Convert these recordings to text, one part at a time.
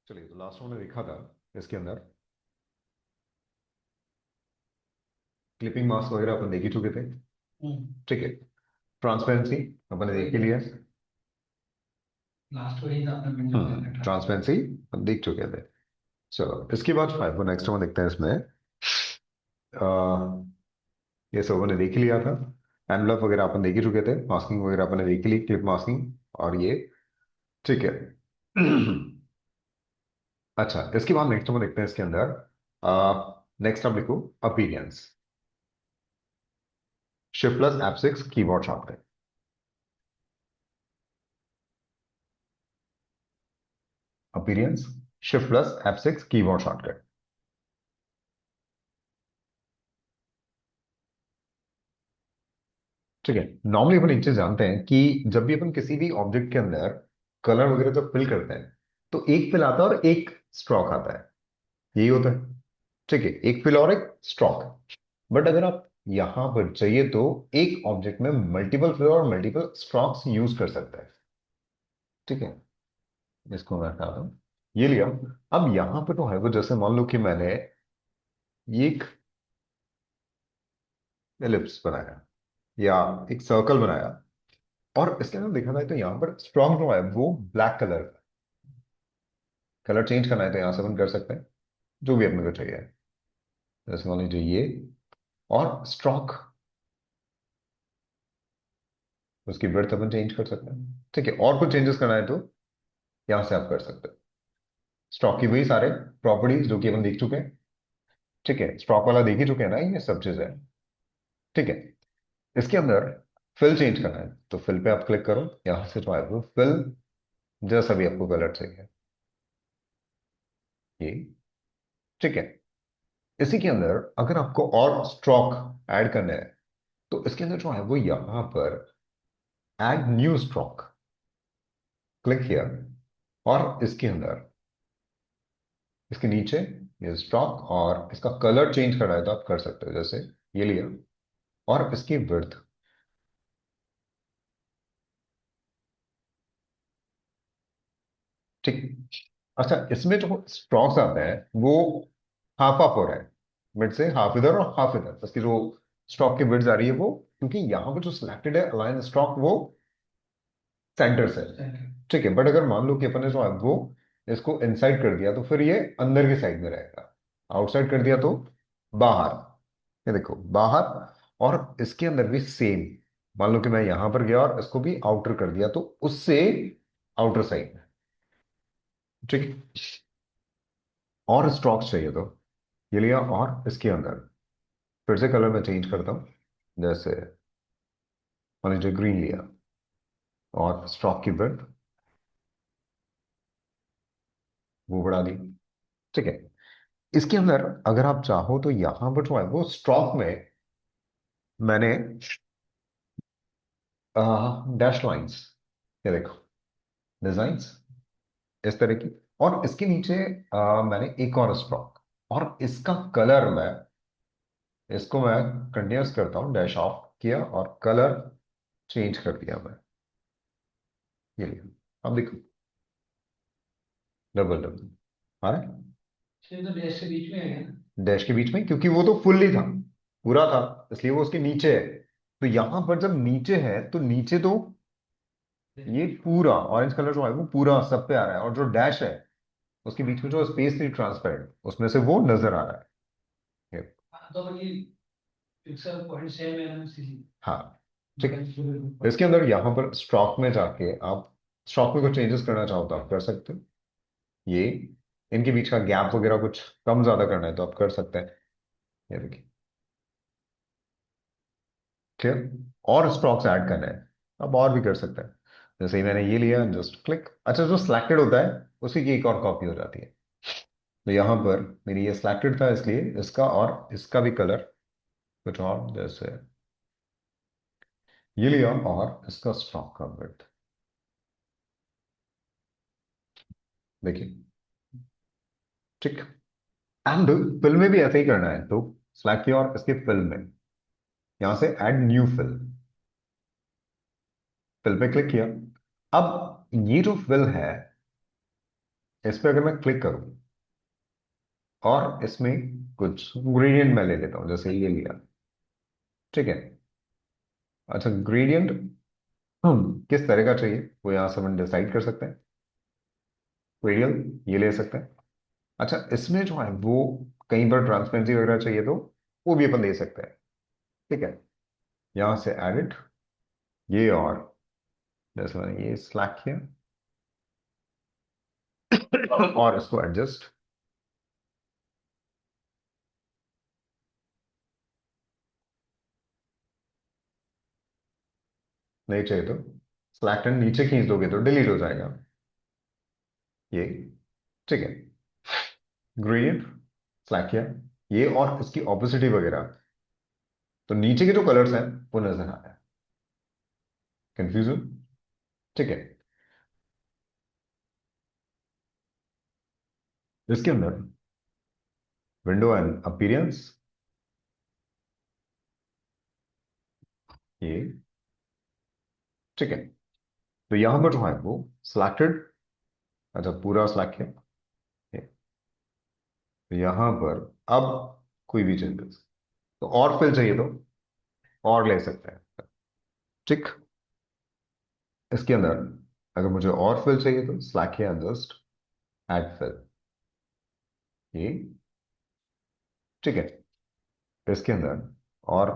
चलिए, तो लास्ट हमने देखा था इसके अंदर क्लिपिंग मास्क वगैरह अपन देख ही चुके थे। ठीक है। ट्रांसपेरेंसी अपन ने देख ही लिया। लास्ट वही था आपने वीडियो में देखा था। ट्रांसपेरेंसी हम देख चुके थे। चलो, इसके बाद फाइव नेक्स्ट हम देखते हैं इसमें। अह, ये सब अपन ने देख ही लिया था। एनवलप वगैरह अपन देख ही चुके थे, मास्किंग वगैरह अपन ने देख ही ली, क्लिप मास्किंग और ये। ठीक है। अच्छा, इसके बाद नेक्स्ट हम देखते हैं इसके अंदर। नेक्स्ट आप लिखो appearance. Shift plus F6 keyboard shortcut. Appearance, shift plus F6 keyboard shortcut. ठीक है। नॉर्मली अपन एक चीज जानते हैं कि जब भी अपन किसी भी ऑब्जेक्ट के अंदर कलर वगैरह जब फिल करते हैं तो एक फिल आता है और एक स्ट्रोक आता है। यही होता है। ठीक है, एक फिल और एक स्ट्रोक। बट अगर आप यहां पर चाहिए तो एक ऑब्जेक्ट में मल्टीपल फिल और मल्टीपल स्ट्रोक्स यूज कर सकते हैं। ठीक है। इसको मैं हटा दूं। ये लिया। अब यहां पर तो है वो, जैसे मान लो कि मैंने ये एक एलिप्स बनाया या एक सर्कल बनाया, और इसके अंदर देखा जाए तो यहाँ पर स्ट्रॉन्ग जो है वो ब्लैक कलर। कलर चेंज करना है तो यहाँ से अपन कर सकते हैं, जो भी अपने को चाहिए। जैसे मान लीजिए ये, और स्ट्रोक, उसकी विड्थ अपन चेंज कर सकते हैं। ठीक है, और कुछ चेंजेस करना है तो यहाँ से आप कर सकते हैं। स्ट्रोक की वही सारे प्रॉपर्टीज जो कि अपन देख चुके हैं। ठीक है, स्ट्रोक वाला देख ही चुके हैं ना, ये सब चीजें। ठीक है। इसके अंदर फिल चेंज करना है तो फिल पे आप क्लिक करो, यहाँ से जो है वो फिल जैसा भी आपको कलर चाहिए, ये। ठीक है। इसी के अंदर अगर आपको और स्ट्रोक ऐड करना है तो इसके अंदर जो है वो यहां पर ऐड न्यू स्ट्रोक क्लिक किया, और इसके अंदर इसके नीचे ये स्ट्रोक, और इसका कलर चेंज करना है तो आप कर सकते हो, जैसे ये लिया, और इसकी विड्थ। ठीक। अच्छा, इसमें जो स्ट्रोक्स आते हैं वो हाफ हाफ हो रहा है, मिड से हाफ इधर और हाफ इधर, इसकी जो स्ट्रोक की विड्थ आ रही है वो, क्योंकि यहां पर जो सिलेक्टेड है अलाइन स्ट्रोक वो सेंटर से। ठीक है, बट अगर मान लो कि अपन ने जो है वो इसको इनसाइड कर दिया तो फिर ये अंदर की साइड में रहेगा, आउटसाइड कर दिया तो बाहर। ये देखो बाहर। और इसके अंदर भी सेम, मान लो कि मैं यहां पर गया और इसको भी आउटर कर दिया तो उससे आउटर साइड में। ठीक है। और स्ट्रोक्स चाहिए तो ये लिया, और इसके अंदर फिर से कलर में चेंज करता हूं, जैसे मान लीजिए ग्रीन लिया, और स्ट्रोक की विड्थ वो बढ़ा दी। ठीक है। इसके अंदर अगर आप चाहो तो यहां पर जो है वो स्ट्रोक में मैंने डैश लाइंस, ये देखो, डिजाइन्स इस तरह की, और इसके नीचे मैंने एक और स्ट्रोक, और इसका कलर मैं, इसको मैं कंटिन्यूस करता हूँ, डैश ऑफ किया और कलर चेंज कर दिया मैं। ये लिया, अब देखो, डबल डबल आ रहा है। ये तो डैश से बीच में है ना। डैश के बीच में, क्योंकि वो तो फुल ही था, पूरा था, इसलिए वो उसके नीचे है। तो यहां पर जब नीचे है तो नीचे तो ये पूरा ऑरेंज कलर जो है वो पूरा सब पे आ रहा है, और जो डैश है उसके बीच में जो स्पेस थी ट्रांसपेरेंट, उसमें से वो नजर आ रहा है। ये, हाँ, तो ये पिक्सल पॉइंट सेम है ना सी। हाँ। ठीक है। इसके अंदर यहाँ पर स्ट्रोक में जाके आप स्ट्रोक में कुछ चेंजेस करना चाहो तो आप कर सकते हो। ये, इनके बीच का गैप वगैरह कुछ कम ज्यादा करना है तो आप कर सकते हैं। ये देखिए, क्लियर। और स्ट्रोक्स ऐड करना है आप और भी कर सकते हैं, जैसे ही मैंने ये लिया, जस्ट क्लिक। अच्छा, जो सिलेक्टेड होता है उसी की एक और कॉपी हो जाती है। तो यहाँ पर मेरी ये सिलेक्टेड था, इसलिए इसका और इसका भी कलर कुछ और, जैसे ये लिया, और इसका स्ट्रोक का विड्थ देखिए। ठीक। एंड फिल में भी ऐसे ही करना है तो सिलेक्ट किया और इसके फिल में यहां से ऐड न्यू फिल, फिल पे क्लिक किया। अब ये जो फिल है इस पे अगर मैं क्लिक करूं और इसमें कुछ ग्रेडियंट मैं ले लेता हूं, जैसे ये लिया, ठीक है। अच्छा, ग्रेडियंट हम किस तरह का चाहिए वो यहां से हम डिसाइड कर सकते हैं। रेडियल ये ले सकते हैं। अच्छा, इसमें जो है वो कहीं पर ट्रांसपेरेंसी वगैरह चाहिए तो वो भी अपन दे सकते हैं, ठीक है। यहां से एडिट ये, और जैसे मैंने ये सिलेक्ट किया और इसको एडजस्ट नहीं चाहिए तो सिलेक्ट एंड नीचे खींच दोगे तो डिलीट हो जाएगा ये, ठीक है। ग्रेडियंट सिलेक्ट किया ये, और इसकी ऑपोसिटी वगैरह, तो नीचे के जो कलर्स हैं वो नजर आ रहे हैं। कंफ्यूजन, ठीक है। इसके अंदर विंडो एंड अपीयरेंस, ये, ठीक है। तो यहां पर जो है वो सिलेक्टेड, अच्छा पूरा सिलेक्ट किया ये। तो यहां पर अब कोई भी चेंजेस, तो और फिल चाहिए तो और ले सकते हैं, ठीक। इसके अंदर अगर मुझे और फिल चाहिए तो सिलेक्ट किया, जस्ट ऐड फिल, ये, ठीक है। इसके अंदर और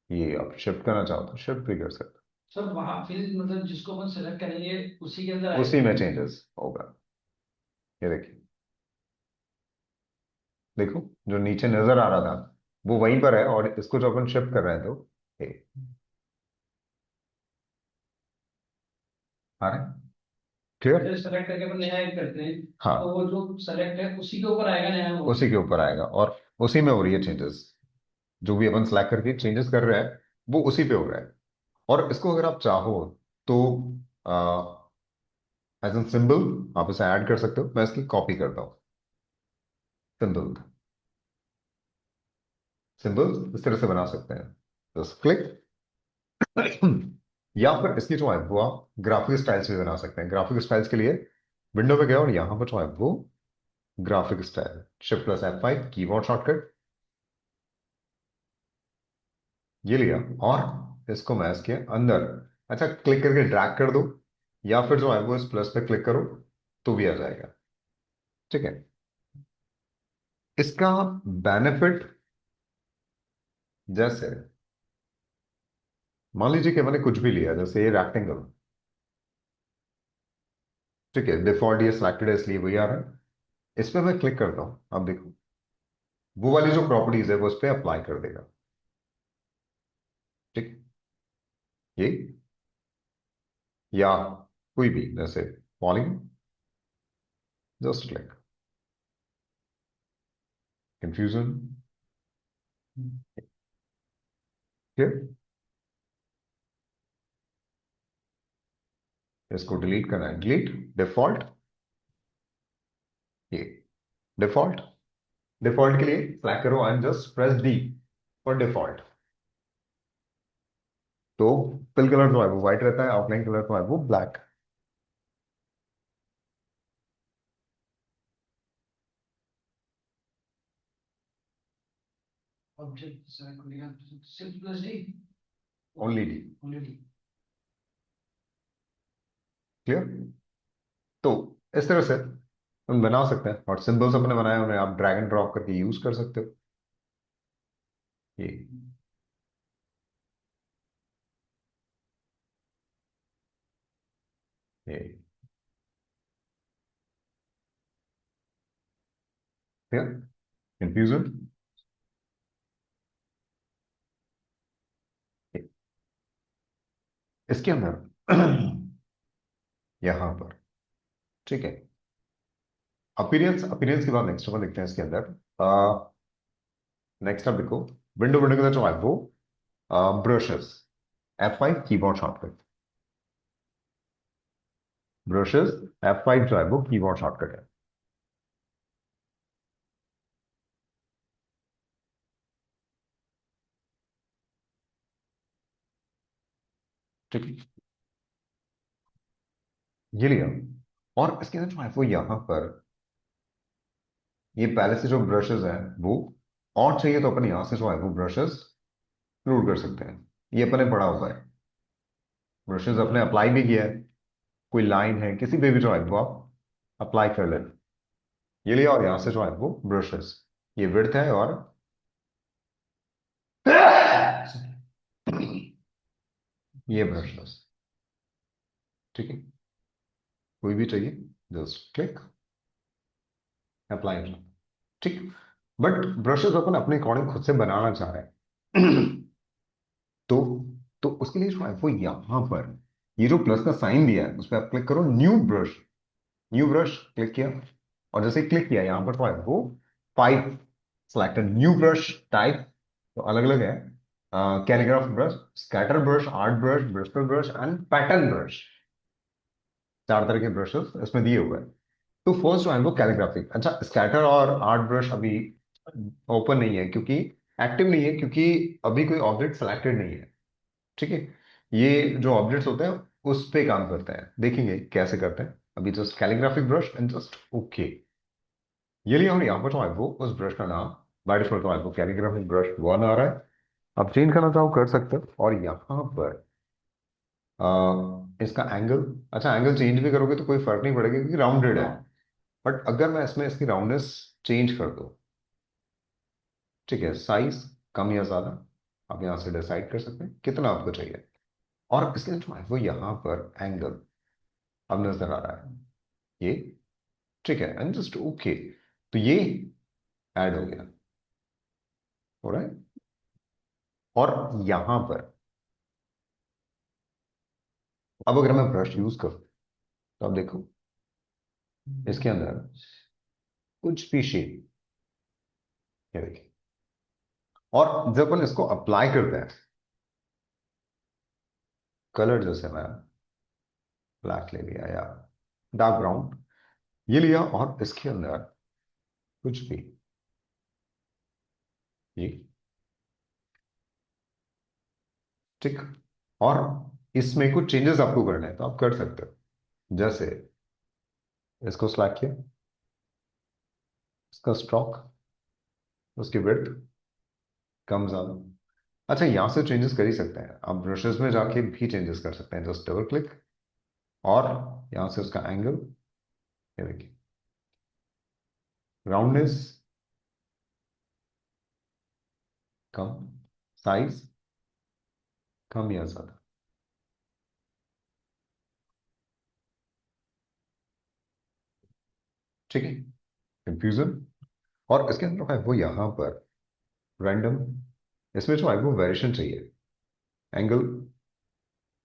ये आप शिफ्ट करना चाहो तो शिफ्ट भी कर सकते सर वहाँ फिर मतलब जिसको अपन सेलेक्ट करेंगे उसी के अंदर हो, उसी आएगा। में चेंजेस होगा। ये देखिए, देखो जो नीचे नजर आ रहा था वो वहीं पर है, और इसको जो अपन शिफ्ट कर रहे हैं तो ये आ रहा है, क्लियर। जैसे सेलेक्ट करके अपन नया ऐड करते हैं तो हाँ, वो जो सेलेक्ट है उसी के ऊपर आएगा नया वो। उसी के ऊपर आएगा, और उसी में हो रही है चेंजेस। जो भी अपन सेलेक्ट करके चेंजेस कर रहे हैं वो उसी पे हो रहा है। और इसको अगर आप चाहो तो एज एन सिंबल आप इसे ऐड कर सकते हो। मैं इसकी कॉपी करता हूँ, सिंबल, सिंबल इस तरह से बना सकते हैं, जस्ट क्लिक या फिर इसकी जो है वो आप ग्राफिक स्टाइल्स भी बना सकते हैं। ग्राफिक स्टाइल्स के लिए विंडो पे गए और यहां पर जो है वो graphic style, shift plus F5 keyboard shortcut, ये लिया और इसको मैं इसके अंदर, अच्छा क्लिक करके ड्रैग कर दो, या फिर जो है वो इस प्लस पे क्लिक करो तो भी आ जाएगा, ठीक है। इसका बेनिफिट, जैसे मान लीजिए कि मैंने कुछ भी लिया, जैसे ये रेक्टेंगल, ठीक है, डिफॉल्ट ये सिलेक्टेड है इसलिए वही आ रहा है। इस पे मैं क्लिक करता हूं, अब देखो वो वाली जो प्रॉपर्टीज है वो इस पे अप्लाई कर देगा, ठीक। ये या कोई भी जैसे पॉलिंग, जस्ट क्लिक, कंफ्यूजन, ठीक। इसको डिलीट करना है, डिलीट डिफॉल्ट, ये डिफॉल्ट, डिफॉल्ट के लिए सेलेक्ट करो and just press D for default. तो फिल कलर जो है वो व्हाइट रहता है, आउटलाइन कलर जो है वो ब्लैक। ऑब्जेक्ट सेलेक्ट कर लिया, shift plus D, only D, only D. Clear. तो इस तरह से हम बना सकते हैं, और सिंबल्स अपने बनाए उन्हें आप ड्रैग एंड ड्रॉप करके यूज कर सकते हो, ये, ये, क्लियर, कंफ्यूजन, इसके अंदर यहां पर, ठीक है। अपीयरेंस, अपीयरेंस के बाद नेक्स्ट अपन देखते हैं इसके अंदर। नेक्स्ट आप देखो, विंडो विंडो के अंदर जो है वो brushes, F5 keyboard shortcut, brushes F5 जो है वो कीबोर्ड शॉर्टकट है, ठीक है। ये लिया और इसके अंदर जो है वो यहाँ पर ये पहले से जो ब्रशेस हैं वो, और चाहिए तो अपन यहाँ से जो है वो ब्रशेस इंक्लूड कर सकते हैं। ये अपने पड़ा हुआ है, ब्रशेस अपने अप्लाई भी किया है, कोई लाइन है किसी पे भी जो है वो आप अप्लाई कर लें। ये लिया और यहाँ से जो है वो ब्रशेस, ये विड्थ है और ये ब्रशेस, ठीक है। कोई भी चाहिए जस्ट क्लिक अप्लाई, ठीक। बट ब्रशेस अपन अपने अकॉर्डिंग खुद से बनाना चाह रहे हैं तो उसके लिए जो है वो यहां पर ये जो प्लस का साइन दिया है उस पर आप क्लिक करो, new brush, new brush click किया, और जैसे क्लिक किया यहां पर तो है वो five selected new brush type, तो अलग अलग है, calligraph brush, scatter brush, art brush, bristle brush and pattern brush, चार तरह के ब्रशेस इसमें दिए हुए हैं। तो फर्स्ट जो है वो कैलीग्राफी। अच्छा, स्कैटर और आर्ट ब्रश अभी ओपन नहीं है क्योंकि एक्टिव नहीं है, क्योंकि अभी कोई ऑब्जेक्ट सिलेक्टेड नहीं है, ठीक है। ये जो ऑब्जेक्ट्स होते हैं उस पे काम करते हैं, देखेंगे कैसे करते हैं। अभी just calligraphic brush and just okay, ये लिया और यहाँ पर जो है वो उस ब्रश का नाम बाय डिफॉल्ट जो है वो कैलीग्राफिक ब्रश वन आ रहा है। अब चेंज करना चाहो कर सकते हो, और यहाँ पर इसका एंगल, अच्छा एंगल चेंज भी करोगे तो कोई फर्क नहीं पड़ेगा क्योंकि राउंडेड है। बट अगर मैं इसमें इसकी राउंडनेस चेंज कर दूं, ठीक है, साइज कम या ज्यादा आप यहाँ से डिसाइड कर सकते हैं कितना आपको चाहिए। और इसके जो है वो यहाँ पर एंगल अब नजर आ रहा है, ये ठीक है एंड जस्ट ओके, तो ये ऐड हो गया, हो रहा है। और यहां पर अब अगर मैं ब्रश यूज करूं तो अब देखो इसके अंदर कुछ भी शेड, ये देखिए। और जब अपन इसको अप्लाई करते हैं, कलर जैसे मैं ब्लैक ले लिया या डार्क ब्राउन ये लिया, और इसके अंदर कुछ भी, ये ठीक, और इसमें कुछ चेंजेस आपको करने हैं तो आप कर सकते हो। जैसे इसको सिलेक्ट किया, इसका स्ट्रोक, उसकी विड्थ कम ज्यादा, अच्छा यहाँ से चेंजेस कर ही सकते हैं आप, ब्रशेस में जाके भी चेंजेस कर सकते हैं, जस्ट डबल क्लिक और यहाँ से उसका एंगल, ये देखिए, राउंडनेस कम, साइज कम या ज्यादा, ठीक है। कंफ्यूजन, और इसके अंदर है वो यहाँ पर रैंडम, इसमें जो है वो वेरिएशन चाहिए, एंगल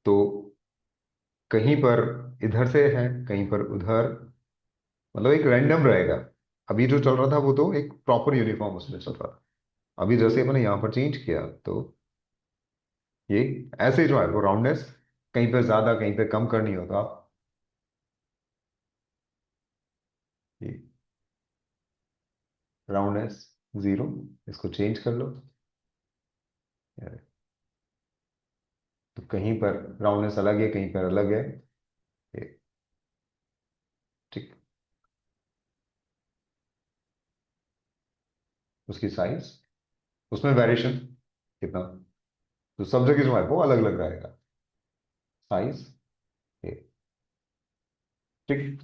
तो कहीं पर इधर से है कहीं पर उधर, मतलब एक रैंडम रहेगा। अभी जो चल रहा था वो तो एक प्रॉपर यूनिफॉर्म उसमें चल रहा था, अभी जैसे मैंने यहाँ पर चेंज किया तो ये ऐसे जो है वो राउंडनेस कहीं पे ज्यादा कहीं पे कम करनी होगा, ये राउंडनेस जीरो, इसको चेंज कर लो, तो कहीं पर राउंडनेस अलग है कहीं पर अलग है, ये ठीक। उसकी साइज, उसमें वेरिएशन कितना, तो सब जगह जो है वो अलग अलग रहेगा, साइज ये ठीक।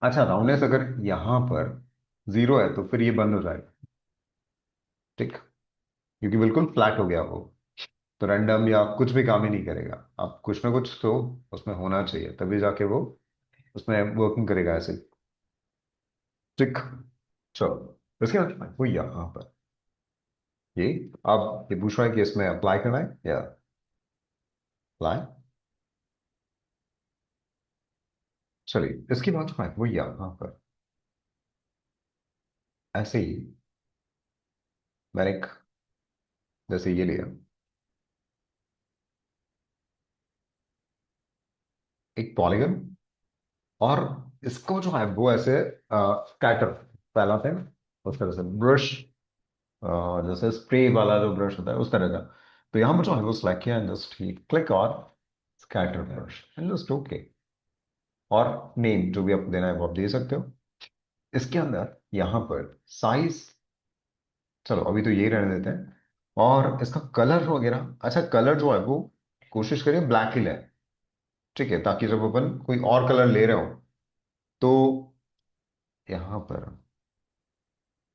अच्छा, राउंडनेस अगर यहाँ पर जीरो है तो फिर ये बंद हो जाएगा, ठीक, क्योंकि बिल्कुल फ्लैट हो गया वो, तो रैंडम या कुछ भी काम ही नहीं करेगा, आप कुछ ना कुछ तो उसमें होना चाहिए तभी जाके वो उसमें वर्किंग करेगा ऐसे, ठीक। चलो इसके बाद वो यहाँ पर ये, आप ये पूछ रहा है कि इसमें अप्लाई करना है या अप्लाई, चलिए इसकी बात जो है वो यहाँ पर ऐसे ही मैंने एक, जैसे ये लिया एक पॉलीगन, और इसको जो है वो ऐसे स्कैटर फैलाते हैं उस तरह से ब्रश, जैसे स्प्रे वाला जो ब्रश होता है उस तरह का। तो यहाँ पर जो है वो सिलेक्ट किया एंड जस्ट क्लिक और scatter brush and just okay, और नेम जो भी आपको देना है वो आप दे सकते हो। इसके अंदर यहां पर साइज, चलो अभी तो यही रहने देते हैं। और इसका कलर वगैरह, अच्छा कलर जो है वो कोशिश करिए ब्लैक ही लें, ठीक है, ताकि जब अपन कोई और कलर ले रहे हो तो यहां पर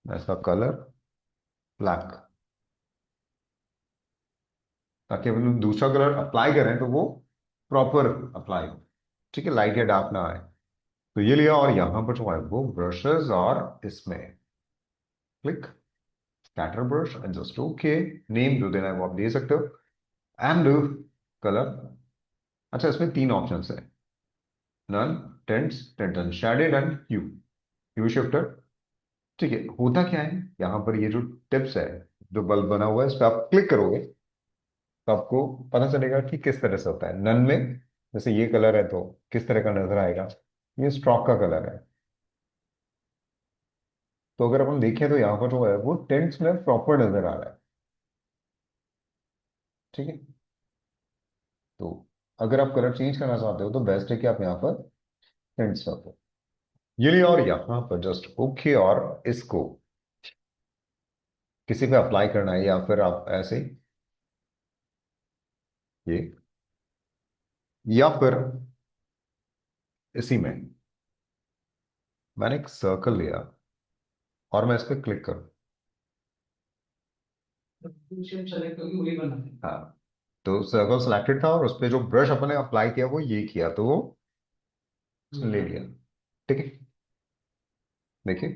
मैं इसका कलर ब्लैक, ताकि अपन दूसरा कलर अप्लाई करें तो वो प्रॉपर अप्लाई हो, ठीक है, लाइट या डार्क ना आए। तो ये लिया और यहां पर जो है वो ब्रशेस, और इसमें click scatter brush and just okay. Name जो देना है वो आप दे सकते हो। एंड कलर, अच्छा इसमें तीन ऑप्शन है, none, tints, tint and shaded and hue, hue shifter. ठीक है, होता क्या है यहाँ पर, ये जो टिप्स है, जो बल्ब बना हुआ है, इस पर आप क्लिक करोगे तो आपको पता चलेगा कि किस तरह से होता है। नन में जैसे ये कलर है तो किस तरह का नजर आएगा, ये स्ट्रोक का कलर है। तो अगर अपन देखें तो यहाँ पर जो है वो टेंट्स में प्रॉपर नजर आ रहा है, ठीक है। तो अगर आप कलर चेंज करना चाहते हो तो बेस्ट है कि आप यहाँ पर टेंट्स रखो। ये लिए और यहाँ पर जस्ट ओके, और इसको किसी पे अप्लाई करना है या फिर आप ऐसे ही ये, या फिर इसी में मैंने एक सर्कल लिया और मैं इस पर क्लिक करूं। शेप सेलेक्ट होगी वही बना है। हाँ, तो सर्कल सिलेक्टेड था और उस पर जो ब्रश अपने अप्लाई किया वो ये किया, तो वो ले लिया, ठीक है। देखिए,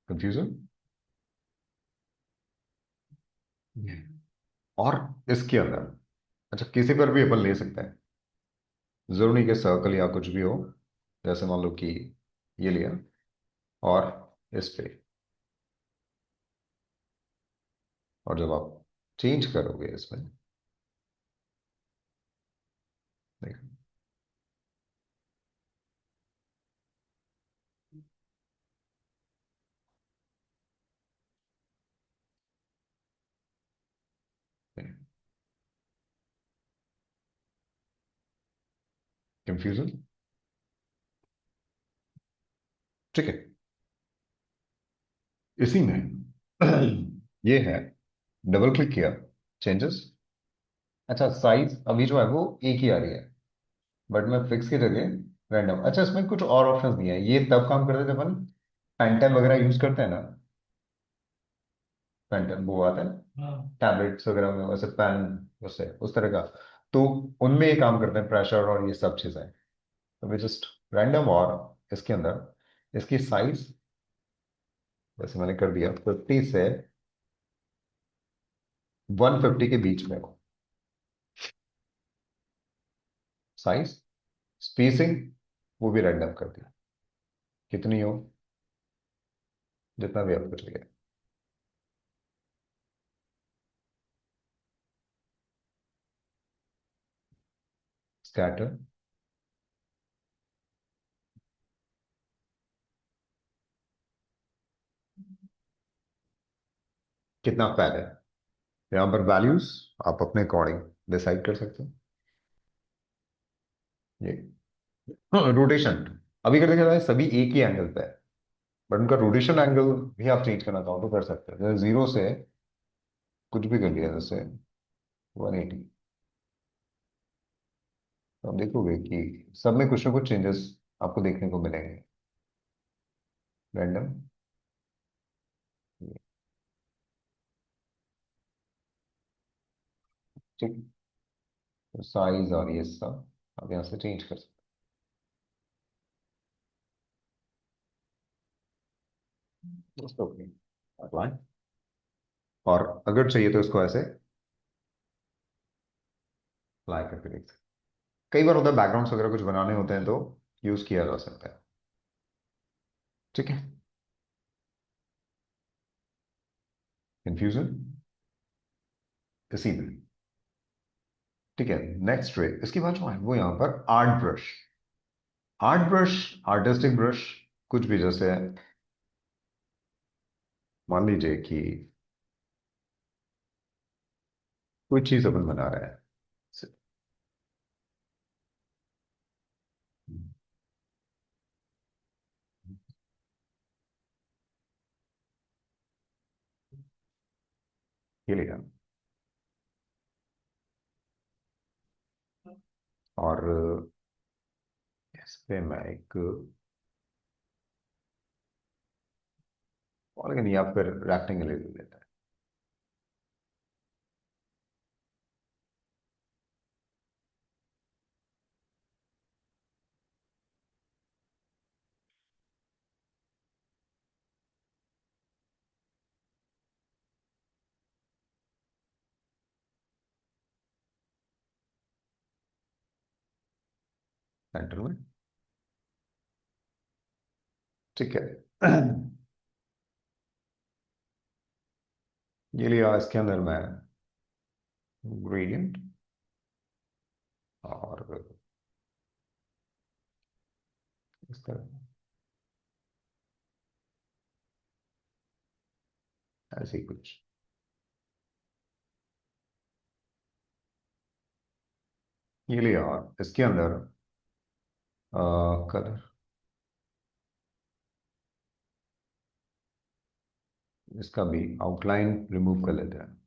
कंफ्यूजन। और इसके अंदर, अच्छा किसी पर भी अपन ले सकते हैं, जरूर नहीं कि सर्कल या कुछ भी हो। जैसे मान लो कि ये लिया और इस पे, और जब आप चेंज करोगे इसमें, देखो कंफ्यूजन, ठीक है। इसी में ये है, डबल क्लिक किया, चेंजेस, अच्छा साइज अभी जो है वो एक ही आ रही है, बट मैं फिक्स की जगह रैंडम, अच्छा इसमें कुछ और ऑप्शंस नहीं है, ये तब काम करते थे अपन पेन टैब वगैरह यूज करते हैं ना, पेन टैब वो आता है हाँ। टैबलेट्स वगैरह में, वैसे पेन, उससे उस तरह का, तो उनमें ये काम करते हैं प्रेशर और ये सब चीजें। तो वे जस्ट रैंडम, और इसके अंदर इसकी साइज वैसे मैंने कर दिया 50 से 150 के बीच में हो, साइज, स्पेसिंग वो भी रैंडम कर दिया, कितनी हो, जितना भी आपको चाहिए, स्कैटर, कितना पैड है, यहाँ पर वैल्यूज आप अपने अकॉर्डिंग डिसाइड कर सकते हो। ये हाँ, रोटेशन अभी कर देखा जाए सभी एक ही एंगल पे है, बट उनका रोटेशन एंगल भी आप चेंज करना चाहो तो कर सकते हो, जैसे जीरो से कुछ भी कर लिया, जैसे 180, तो आप देखोगे कि सब में कुछ ना कुछ चेंजेस आपको देखने को मिलेंगे, रैंडम, ठीक, साइज और ये सब आप यहाँ से चेंज कर सकते हो, दोस्तों ओके अप्लाई। और अगर चाहिए तो इसको ऐसे अप्लाई करके देख सकते हो। कई बार होता है बैकग्राउंड्स वगैरह कुछ बनाने होते हैं तो यूज किया जा सकता है, ठीक है। कंफ्यूजन इसी में, ठीक है। नेक्स्ट रे, इसके बाद जो है वो यहाँ पर art brush, art brush, artistic brush, कुछ भी, जैसे मान लीजिए कि कोई चीज अपन बना रहे हैं। ये लिखा। और इस पे मैं एक, और लेकिन यहाँ पर रेक्टेंगल ले लेता है। सेंटर में। ठीक है। ये लिया, इसके अंदर मैं ग्रेडियंट और इस तरह ऐसे ही कुछ। ये लिया, और इसके अंदर कलर, इसका भी आउटलाइन रिमूव कर लेते हैं।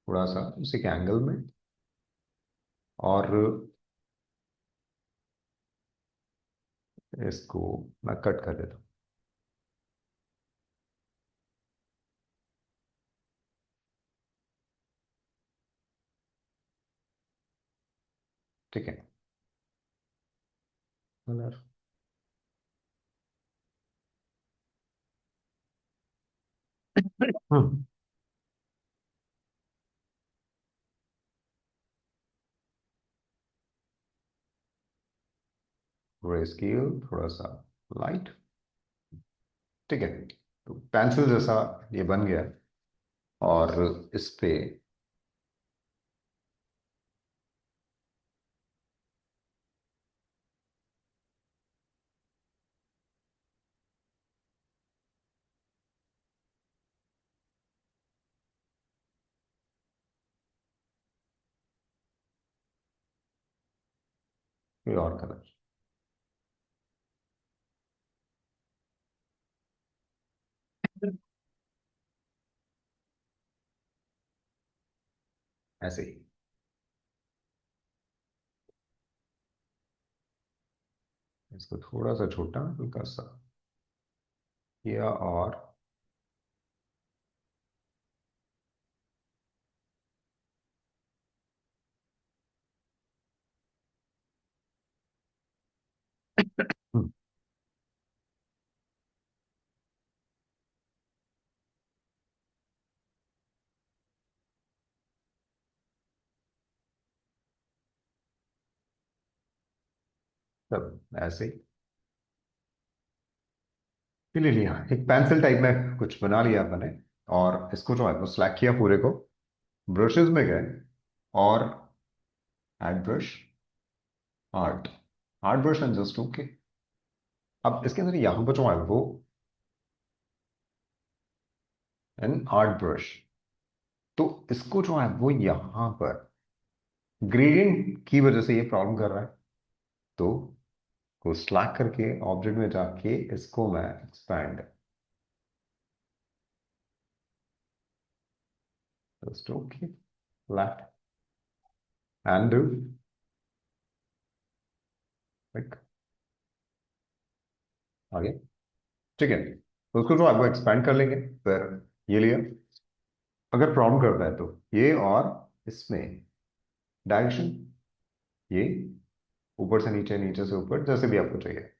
थोड़ा सा उसी के एंगल में, और इसको मैं कट कर देता हूँ। ठीक है। कलर, ग्रे स्केल थोड़ा सा लाइट। ठीक है, तो पेंसिल जैसा ये बन गया। और इस पे कोई और कलर, ऐसे ही। इसको थोड़ा सा छोटा हल्का सा किया, और सब ऐसे ही। फिर ले लिया, एक पेंसिल टाइप में कुछ बना लिया मैंने। और इसको जो है वो सिलेक्ट किया पूरे को, ब्रशेस में गए, और add brush, art, art brush and just okay. अब इसके अंदर यहाँ पर जो है वो एन आर्ट ब्रश, तो इसको जो है वो यहाँ पर ग्रेडियंट की वजह से ये प्रॉब्लम कर रहा है। तो को स्लैक करके ऑब्जेक्ट में जाके इसको मैं expand, just okay, flat and like आगे। ठीक है, तो उसको जो है वो एक्सपैंड कर लेंगे। फिर ये लिया, अगर प्रॉब्लम करता है तो ये और इसमें डायरेक्शन, ये ऊपर से नीचे, नीचे से ऊपर, जैसे भी आपको चाहिए,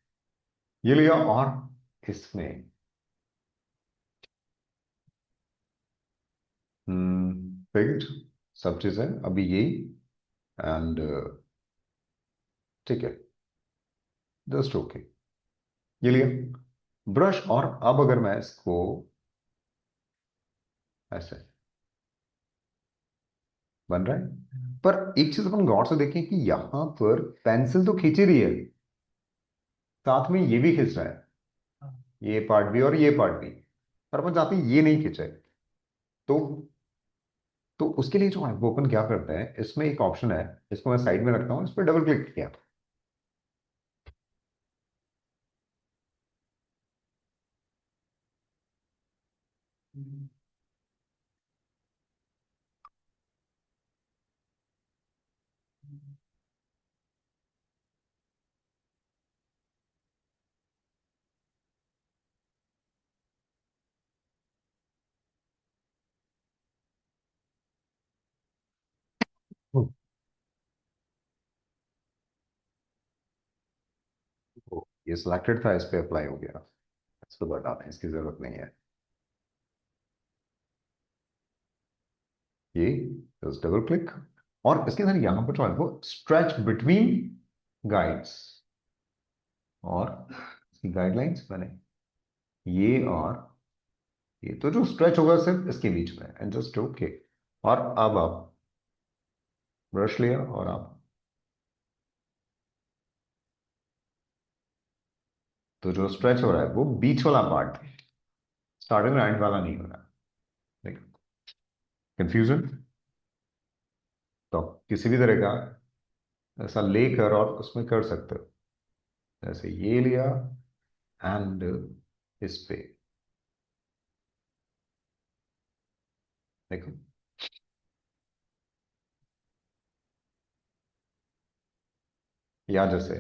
ये लिया, और इसमें फिक्स्ड सब चीजें अभी यही, एंड ठीक है, जस्ट ओके, ये लिया ब्रश। और अब अगर मैं इसको ऐसे, बन रहा है, पर एक चीज अपन गौर से देखें कि यहां पर पेंसिल तो खींच ही रही है, साथ में ये भी खींच रहा है, ये पार्ट भी और ये पार्ट भी, पर अपन चाहते हैं ये नहीं खींचे। तो तो उसके लिए जो है वो अपन क्या करते हैं, इसमें एक ऑप्शन है, इसको मैं साइड में रखता हूँ, इस पर डबल क्लिक किया, तो ये सिलेक्टेड था, इस पे अप्लाई हो गया, इसको बता दें, इसकी जरूरत नहीं है, ये जस्ट डबल क्लिक, और इसके अंदर यहां पर जो है वो स्ट्रेच बिटवीन गाइड्स, और इसकी गाइडलाइंस मैंने ये और ये, तो जो स्ट्रेच होगा सिर्फ इसके बीच में, एंड जस्ट ओके। और अब आप ब्रश लिया और आप, तो जो स्ट्रेच हो रहा है वो बीच वाला पार्ट, स्टार्टिंग में एंड वाला नहीं हो रहा है, कंफ्यूजन, तो आप किसी भी तरह का ऐसा लेकर और उसमें कर सकते हो, जैसे ये लिया, एंड इस पे देखो, या जैसे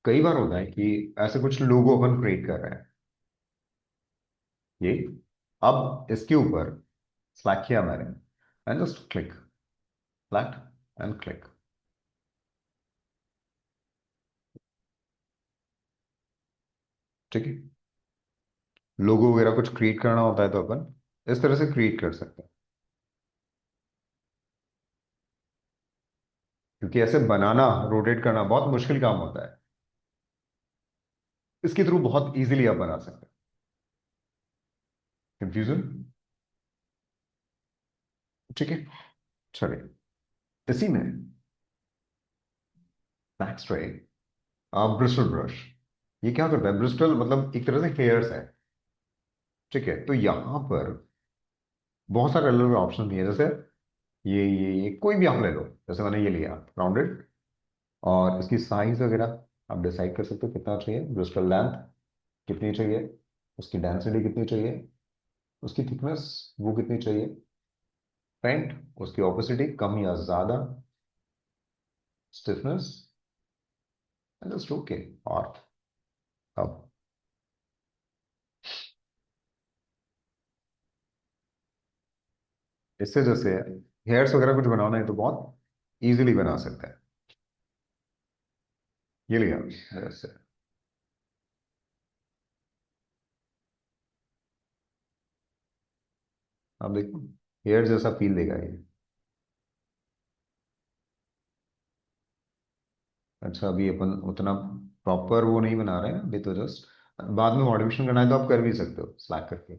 कई बार होता है कि ऐसे कुछ लोगो अपन क्रिएट कर रहे हैं, ये, अब इसके ऊपर सेलेक्ट किया मैंने, and just click, flat and click, ठीक है। लोगो वगैरह कुछ क्रिएट करना होता है तो अपन इस तरह से क्रिएट कर सकते हैं, क्योंकि ऐसे बनाना, रोटेट करना बहुत मुश्किल काम होता है, इसके थ्रू बहुत इजीली आप बना सकते हैं। कंफ्यूजन, ठीक है, चलिए, इसी में नेक्स्ट है ब्रिस्टल ब्रश। ये क्या करता है, ब्रिस्टल मतलब एक तरह से हेयर्स है, ठीक है, तो यहां पर बहुत सारे अलग अलग ऑप्शन दिए, जैसे ये कोई भी आप ले लो, जैसे मैंने ये लिया राउंडेड, और इसकी साइज वगैरह आप डिसाइड कर सकते हो कितना चाहिए, ब्रिस्टल लेंथ कितनी चाहिए, उसकी डेंसिटी कितनी चाहिए, उसकी थिकनेस वो कितनी चाहिए, पेंट उसकी ऑपोसिटी कम या ज्यादा, स्टिफनेस, जस्ट ओके। और अब इससे जैसे हेयर्स वगैरह कुछ बनाना है तो बहुत इजीली बना सकते हैं, ये लिया जैसे, अब देखो हेयर जैसा फील देगा ये। अच्छा, अभी अपन उतना प्रॉपर वो नहीं बना रहे हैं अभी, तो जस्ट बाद में मॉडिफिकेशन करना है तो आप कर भी सकते हो स्लैक करके,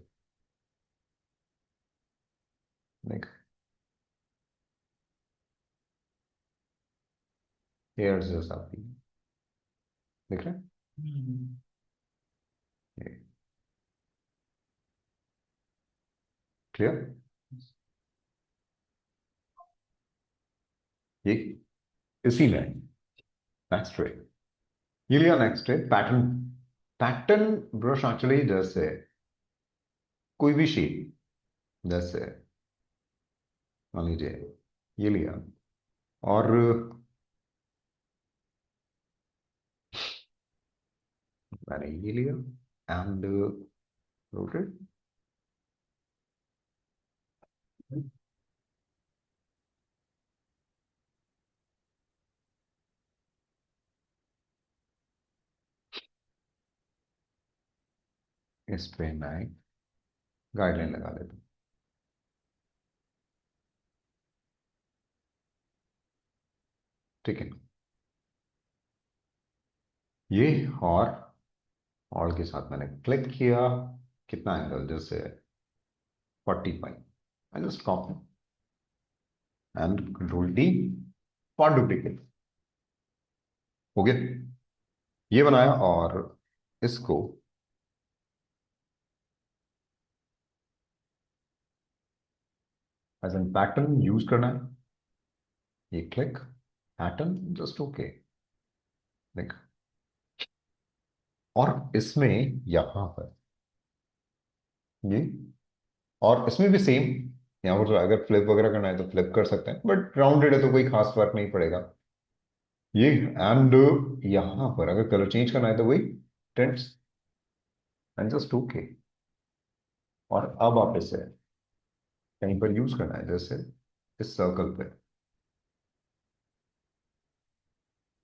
देख, हेयर जैसा फील दिख रहा है, ये क्लियर, ये इसी में नेक्स्ट रे, ये लिया नेक्स्ट रे पैटर्न। पैटर्न ब्रश एक्चुअली जैसे कोई भी शेप, जैसे मान लीजिए ये लिया, और मैंने ये लिया, and rotate. इस पे मैं गाइडलाइन लगा देता हूँ। ठीक है, ये और के साथ मैंने क्लिक किया, कितना एंगल, जैसे 45, I just copy and control T for duplicate. हो गया, ये बनाया, और इसको एज एन पैटर्न यूज करना है। ये क्लिक पैटर्न, जस्ट ओके, देख। और इसमें यहां पर ये, और इसमें भी सेम, यहाँ पर तो अगर फ्लिप वगैरह करना है तो फ्लिप कर सकते हैं, बट राउंडेड है तो कोई खास फर्क नहीं पड़ेगा। ये एंड यहां पर अगर कलर चेंज करना है तो वही टेंट्स एंड जस्ट ओके। और अब आप इसे कहीं पर यूज करना है, जैसे इस सर्कल पे,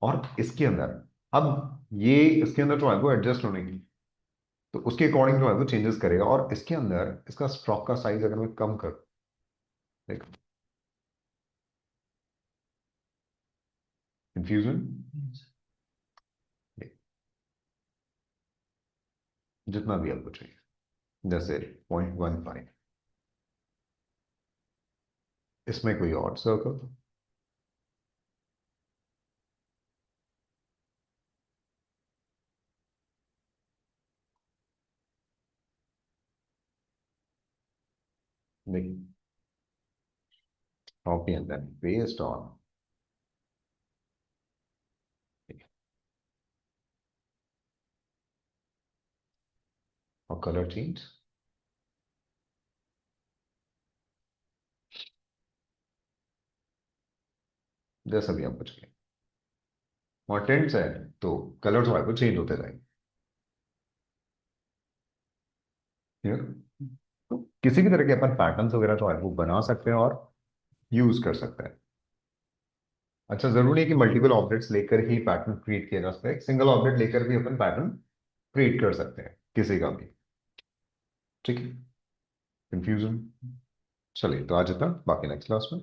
और इसके अंदर, अब ये इसके अंदर जो है वो एडजस्ट होने की, तो उसके अकॉर्डिंग जो है वो चेंजेस करेगा। और इसके अंदर इसका स्ट्रोक का साइज अगर मैं कम करूं, देख, कंफ्यूजन, जितना भी आपको चाहिए, जैसे 0.15, इसमें कोई और सर्कल, देख, copy and then paste on, और कलर चेंज, जैसा भी आपको चाहिए। और टेंट्स है तो कलर जो है वो चेंज होते जाएंगे। Clear? तो किसी भी तरह के अपन पैटर्न्स वगैरह जो है वो बना सकते हैं और यूज कर सकते हैं। अच्छा, जरूरी है कि मल्टीपल ऑब्जेक्ट्स लेकर ही पैटर्न क्रिएट किया जा सकता है, एक सिंगल ऑब्जेक्ट लेकर भी अपन पैटर्न क्रिएट कर सकते हैं, किसी का भी। ठीक है, कंफ्यूजन? चलिए, तो आज इतना, बाकी नेक्स्ट क्लास में